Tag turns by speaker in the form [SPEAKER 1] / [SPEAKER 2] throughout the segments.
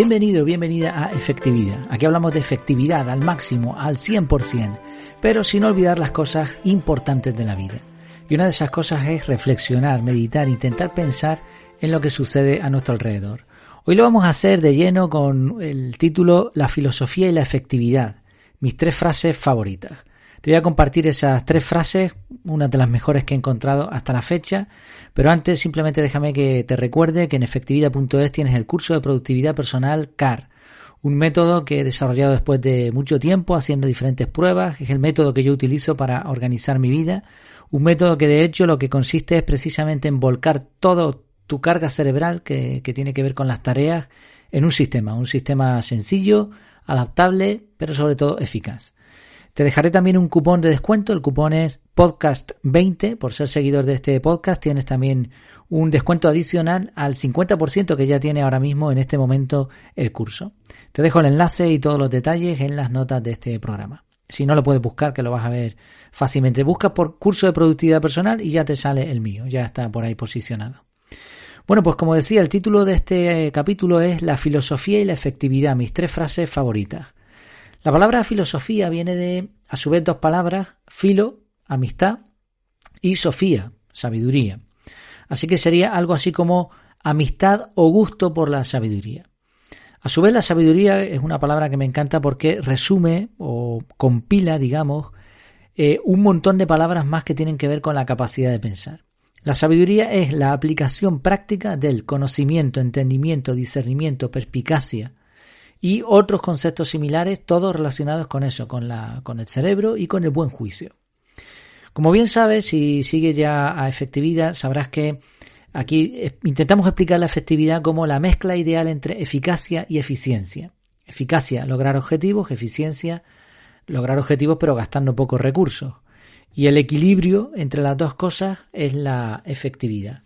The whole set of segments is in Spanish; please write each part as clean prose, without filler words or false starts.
[SPEAKER 1] Bienvenido, bienvenida a Efectividad. Aquí hablamos de efectividad al máximo, al 100%, pero sin olvidar las cosas importantes de la vida. Y una de esas cosas es reflexionar, meditar, intentar pensar en lo que sucede a nuestro alrededor. Hoy lo vamos a hacer de lleno con el título La filosofía y la efectividad, mis 3 frases favoritas. Te voy a compartir esas 3 frases, una de las mejores que he encontrado hasta la fecha, pero antes simplemente déjame que te recuerde que en efectividad.es tienes el curso de productividad personal CAR, un método que he desarrollado después de mucho tiempo haciendo diferentes pruebas. Es el método que yo utilizo para organizar mi vida, un método que de hecho lo que consiste es precisamente en volcar todo tu carga cerebral que tiene que ver con las tareas en un sistema sencillo, adaptable, pero sobre todo eficaz. Te dejaré también un cupón de descuento, el cupón es podcast20, por ser seguidor de este podcast tienes también un descuento adicional al 50% que ya tiene ahora mismo en este momento el curso. Te dejo el enlace y todos los detalles en las notas de este programa. Si no lo puedes buscar, que lo vas a ver fácilmente, buscas por curso de productividad personal y ya te sale el mío, ya está por ahí posicionado. Bueno, pues como decía, el título de este capítulo es La filosofía y la efectividad, mis 3 frases favoritas. La palabra filosofía viene de, a su vez, 2 palabras, filo, amistad, y sofía, sabiduría. Así que sería algo así como amistad o gusto por la sabiduría. A su vez, la sabiduría es una palabra que me encanta porque resume o compila, digamos, un montón de palabras más que tienen que ver con la capacidad de pensar. La sabiduría es la aplicación práctica del conocimiento, entendimiento, discernimiento, perspicacia y otros conceptos similares, todos relacionados con eso, con el cerebro y con el buen juicio. Como bien sabes, si sigues ya a efectividad, sabrás que aquí intentamos explicar la efectividad como la mezcla ideal entre eficacia y eficiencia. Eficacia, lograr objetivos; eficiencia, lograr objetivos pero gastando pocos recursos. Y el equilibrio entre las dos cosas es la efectividad.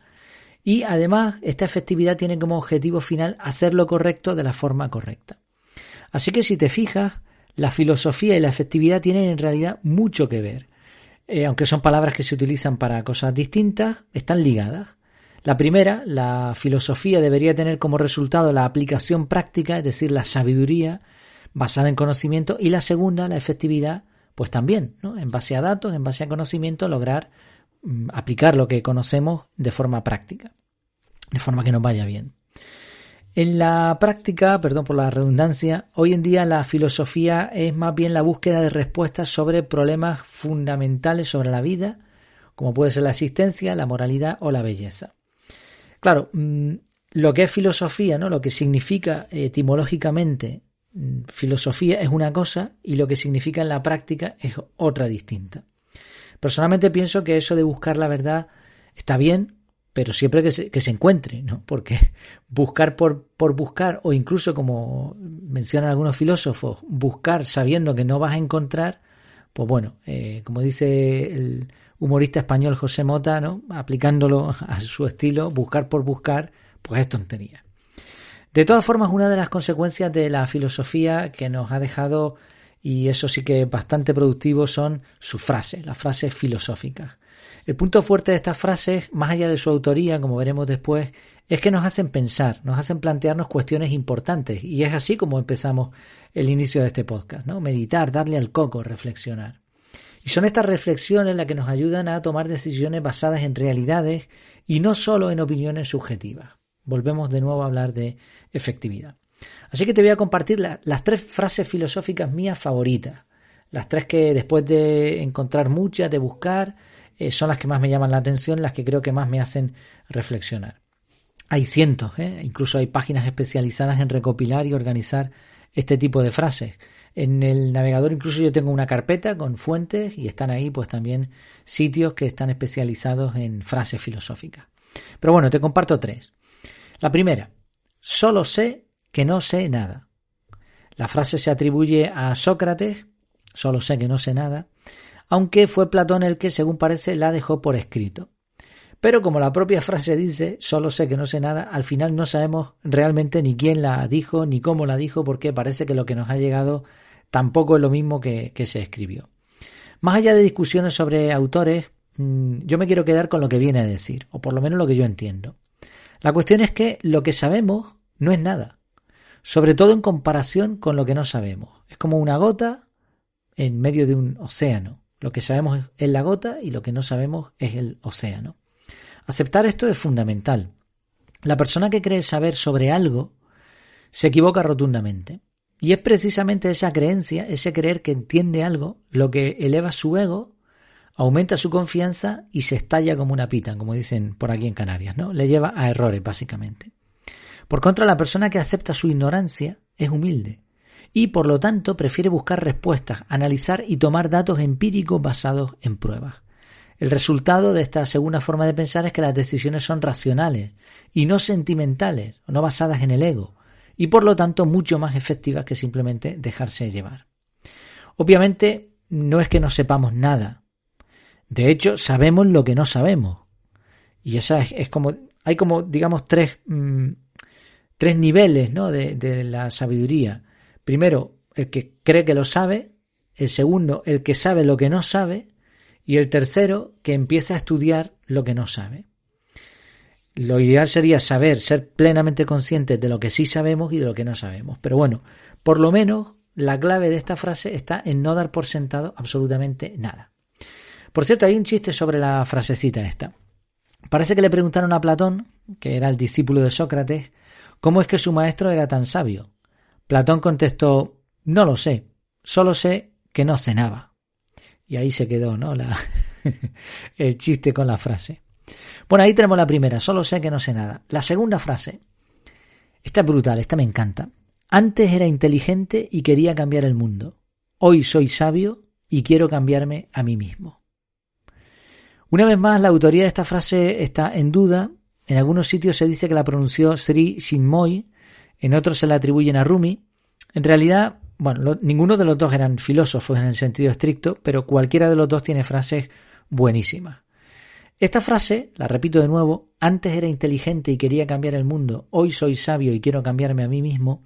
[SPEAKER 1] Y además, esta efectividad tiene como objetivo final hacer lo correcto de la forma correcta. Así que si te fijas, la filosofía y la efectividad tienen en realidad mucho que ver. Aunque son palabras que se utilizan para cosas distintas, están ligadas. La primera, la filosofía, debería tener como resultado la aplicación práctica, es decir, la sabiduría basada en conocimiento, y la segunda, la efectividad, pues también, ¿no? En base a datos, en base a conocimiento, lograr aplicar lo que conocemos de forma práctica, de forma que nos vaya bien. En la práctica, perdón por la redundancia, hoy en día la filosofía es más bien la búsqueda de respuestas sobre problemas fundamentales sobre la vida, como puede ser la existencia, la moralidad o la belleza. Claro, lo que es filosofía, ¿no? Lo que significa etimológicamente filosofía es una cosa y lo que significa en la práctica es otra distinta. Personalmente pienso que eso de buscar la verdad está bien, pero siempre que se encuentre, ¿no? Porque buscar por buscar, o incluso como mencionan algunos filósofos, buscar sabiendo que no vas a encontrar, pues bueno, como dice el humorista español José Mota, ¿no? Aplicándolo a su estilo, buscar por buscar, pues es tontería. De todas formas, una de las consecuencias de la filosofía que nos ha dejado, y eso sí que es bastante productivo, son sus frases, las frases filosóficas. El punto fuerte de estas frases, más allá de su autoría, como veremos después, es que nos hacen pensar, nos hacen plantearnos cuestiones importantes, y es así como empezamos el inicio de este podcast, ¿no? Meditar, darle al coco, reflexionar. Y son estas reflexiones las que nos ayudan a tomar decisiones basadas en realidades y no solo en opiniones subjetivas. Volvemos de nuevo a hablar de efectividad. Así que te voy a compartir las 3 frases filosóficas mías favoritas. Las 3 que después de encontrar muchas, de buscar, son las que más me llaman la atención, las que creo que más me hacen reflexionar. Hay cientos, incluso hay páginas especializadas en recopilar y organizar este tipo de frases. En el navegador incluso yo tengo una carpeta con fuentes y están ahí pues también sitios que están especializados en frases filosóficas. Pero bueno, te comparto 3. La primera, solo sé que no sé nada. La frase se atribuye a Sócrates, solo sé que no sé nada, aunque fue Platón el que, según parece, la dejó por escrito. Pero como la propia frase dice, solo sé que no sé nada, al final no sabemos realmente ni quién la dijo, ni cómo la dijo, porque parece que lo que nos ha llegado tampoco es lo mismo que se escribió. Más allá de discusiones sobre autores, yo me quiero quedar con lo que viene a decir, o por lo menos lo que yo entiendo. La cuestión es que lo que sabemos no es nada. sobre todo en comparación con lo que no sabemos. Es como una gota en medio de un océano. Lo que sabemos es la gota y lo que no sabemos es el océano. Aceptar esto es fundamental. La persona que cree saber sobre algo se equivoca rotundamente. Y es precisamente esa creencia, ese creer que entiende algo, lo que eleva su ego, aumenta su confianza y se estalla como una pita, como dicen por aquí en Canarias, ¿no? Le lleva a errores, básicamente. Por contra, la persona que acepta su ignorancia es humilde y, por lo tanto, prefiere buscar respuestas, analizar y tomar datos empíricos basados en pruebas. El resultado de esta segunda forma de pensar es que las decisiones son racionales y no sentimentales, o no basadas en el ego, y por lo tanto mucho más efectivas que simplemente dejarse llevar. Obviamente no es que no sepamos nada. De hecho, sabemos lo que no sabemos. Y esa es como, hay como, digamos, tres niveles, ¿no? de la sabiduría. Primero, el que cree que lo sabe. El segundo, el que sabe lo que no sabe. Y el tercero, que empieza a estudiar lo que no sabe. Lo ideal sería saber, ser plenamente conscientes de lo que sí sabemos y de lo que no sabemos. Pero bueno, por lo menos la clave de esta frase está en no dar por sentado absolutamente nada. Por cierto, hay un chiste sobre la frasecita esta. Parece que le preguntaron a Platón, que era el discípulo de Sócrates, cómo es que su maestro era tan sabio. Platón contestó, no lo sé, solo sé que no cenaba. Y ahí se quedó, ¿no? El chiste con la frase. Bueno, ahí tenemos la primera, solo sé que no sé nada. La segunda frase, esta es brutal, esta me encanta. Antes era inteligente y quería cambiar el mundo. Hoy soy sabio y quiero cambiarme a mí mismo. Una vez más, la autoría de esta frase está en duda. En algunos sitios se dice que la pronunció Sri Chinmoy, en otros se la atribuyen a Rumi. En realidad, bueno, ninguno de los dos eran filósofos en el sentido estricto, pero cualquiera de los dos tiene frases buenísimas. Esta frase, la repito de nuevo, antes era inteligente y quería cambiar el mundo, hoy soy sabio y quiero cambiarme a mí mismo,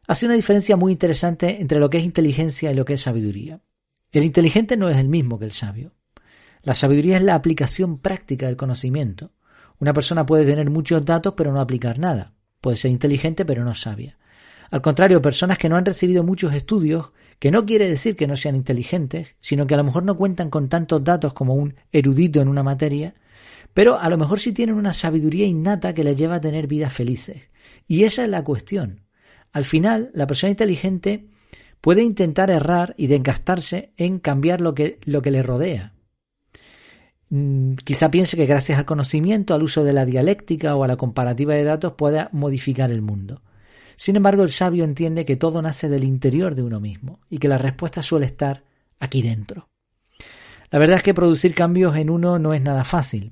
[SPEAKER 1] hace una diferencia muy interesante entre lo que es inteligencia y lo que es sabiduría. El inteligente no es el mismo que el sabio. La sabiduría es la aplicación práctica del conocimiento. Una persona puede tener muchos datos pero no aplicar nada. Puede ser inteligente pero no sabia. Al contrario, personas que no han recibido muchos estudios, que no quiere decir que no sean inteligentes, sino que a lo mejor no cuentan con tantos datos como un erudito en una materia, pero a lo mejor sí tienen una sabiduría innata que les lleva a tener vidas felices. Y esa es la cuestión. Al final, la persona inteligente puede intentar errar y desgastarse en cambiar lo que le rodea. Quizá piense que gracias al conocimiento, al uso de la dialéctica o a la comparativa de datos pueda modificar el mundo. Sin embargo, el sabio entiende que todo nace del interior de uno mismo y que la respuesta suele estar aquí dentro. La verdad es que producir cambios en uno no es nada fácil.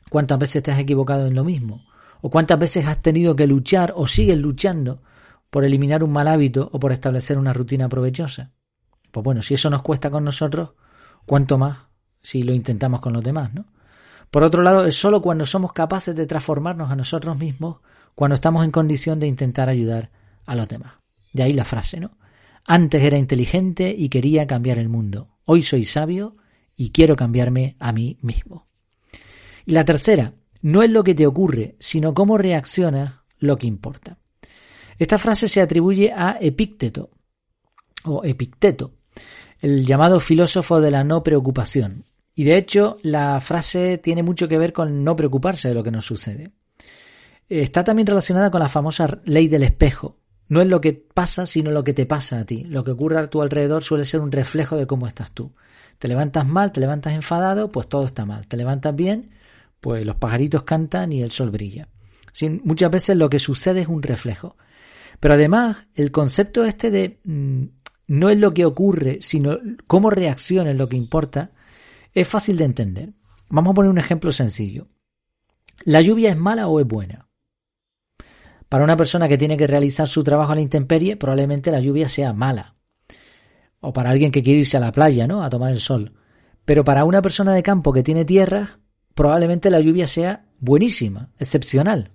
[SPEAKER 1] ¿Cuántas veces te has equivocado en lo mismo? ¿O cuántas veces has tenido que luchar o sigues luchando por eliminar un mal hábito o por establecer una rutina provechosa? Pues bueno, si eso nos cuesta con nosotros, ¿cuánto más si lo intentamos con los demás, ¿no? Por otro lado, es solo cuando somos capaces de transformarnos a nosotros mismos cuando estamos en condición de intentar ayudar a los demás. De ahí la frase, ¿no? Antes era inteligente y quería cambiar el mundo. Hoy soy sabio y quiero cambiarme a mí mismo. Y la tercera, no es lo que te ocurre, sino cómo reaccionas lo que importa. Esta frase se atribuye a Epicteto, el llamado filósofo de la no preocupación. Y de hecho, la frase tiene mucho que ver con no preocuparse de lo que nos sucede. Está también relacionada con la famosa ley del espejo. No es lo que pasa, sino lo que te pasa a ti. Lo que ocurre a tu alrededor suele ser un reflejo de cómo estás tú. Te levantas mal, te levantas enfadado, pues todo está mal. Te levantas bien, pues los pajaritos cantan y el sol brilla. Sí, muchas veces lo que sucede es un reflejo. Pero además, el concepto este de no es lo que ocurre, sino cómo reacciona es lo que importa, es fácil de entender. Vamos a poner un ejemplo sencillo. ¿La lluvia es mala o es buena? Para una persona que tiene que realizar su trabajo a la intemperie, probablemente la lluvia sea mala. O para alguien que quiere irse a la playa, ¿no?, a tomar el sol. Pero para una persona de campo que tiene tierra, probablemente la lluvia sea buenísima, excepcional.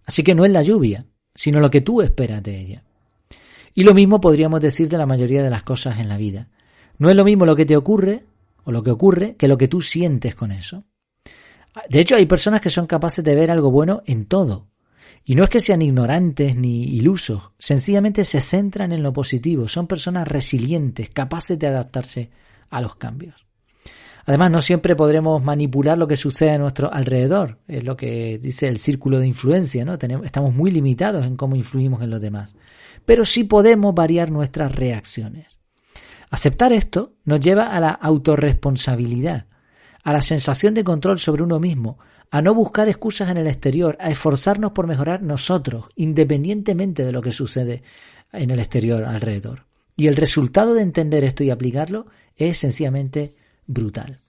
[SPEAKER 1] Así que no es la lluvia, sino lo que tú esperas de ella. Y lo mismo podríamos decir de la mayoría de las cosas en la vida. No es lo mismo lo que te ocurre o lo que ocurre que lo que tú sientes con eso. De hecho, hay personas que son capaces de ver algo bueno en todo. Y no es que sean ignorantes ni ilusos, sencillamente se centran en lo positivo, son personas resilientes, capaces de adaptarse a los cambios. Además, no siempre podremos manipular lo que sucede a nuestro alrededor, es lo que dice el círculo de influencia, ¿no? Estamos muy limitados en cómo influimos en los demás, pero sí podemos variar nuestras reacciones. Aceptar esto nos lleva a la autorresponsabilidad, a la sensación de control sobre uno mismo, a no buscar excusas en el exterior, a esforzarnos por mejorar nosotros, independientemente de lo que sucede en el exterior alrededor. Y el resultado de entender esto y aplicarlo es sencillamente brutal.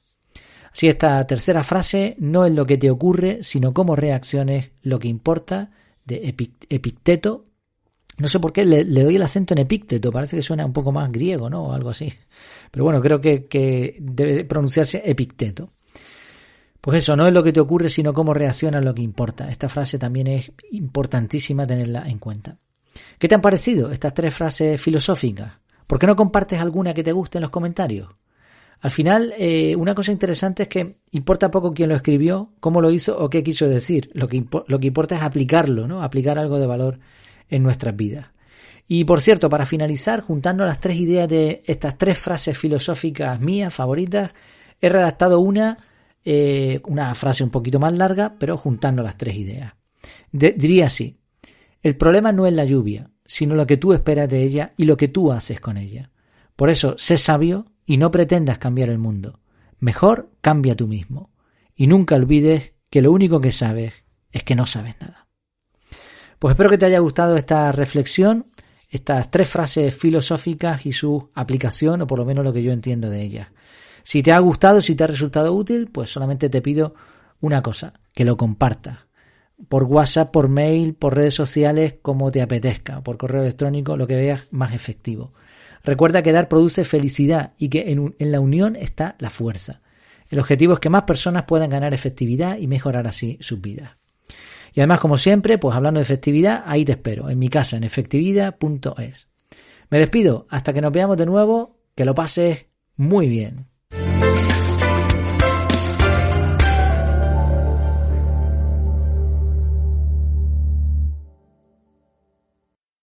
[SPEAKER 1] Así, esta tercera frase no es lo que te ocurre, sino cómo reacciones lo que importa, de Epicteto. No sé por qué le doy el acento en Epicteto, parece que suena un poco más griego, ¿no? O algo así. Pero bueno, creo que debe pronunciarse Epicteto. Pues eso, no es lo que te ocurre, sino cómo reaccionas lo que importa. Esta frase también es importantísima tenerla en cuenta. ¿Qué te han parecido estas 3 frases filosóficas? ¿Por qué no compartes alguna que te guste en los comentarios? Al final, una cosa interesante es que importa poco quién lo escribió, cómo lo hizo o qué quiso decir. Lo que importa es aplicarlo, ¿no? Aplicar algo de valor en nuestras vidas. Y por cierto, para finalizar, juntando las 3 ideas de estas 3 frases filosóficas mías favoritas, he redactado una frase un poquito más larga, pero juntando las 3 ideas. Diría así: el problema no es la lluvia, sino lo que tú esperas de ella y lo que tú haces con ella. Por eso, sé sabio y no pretendas cambiar el mundo. Mejor cambia tú mismo. Y nunca olvides que lo único que sabes es que no sabes nada. Pues espero que te haya gustado esta reflexión, estas 3 frases filosóficas y su aplicación, o por lo menos lo que yo entiendo de ellas. Si te ha gustado, si te ha resultado útil, pues solamente te pido una cosa, que lo compartas. Por WhatsApp, por mail, por redes sociales, como te apetezca, por correo electrónico, lo que veas más efectivo. Recuerda que dar produce felicidad y que en la unión está la fuerza. El objetivo es que más personas puedan ganar efectividad y mejorar así sus vidas. Y además, como siempre, pues hablando de efectividad, ahí te espero, en mi casa, en efectividad.es. Me despido, hasta que nos veamos de nuevo, que lo pases muy bien.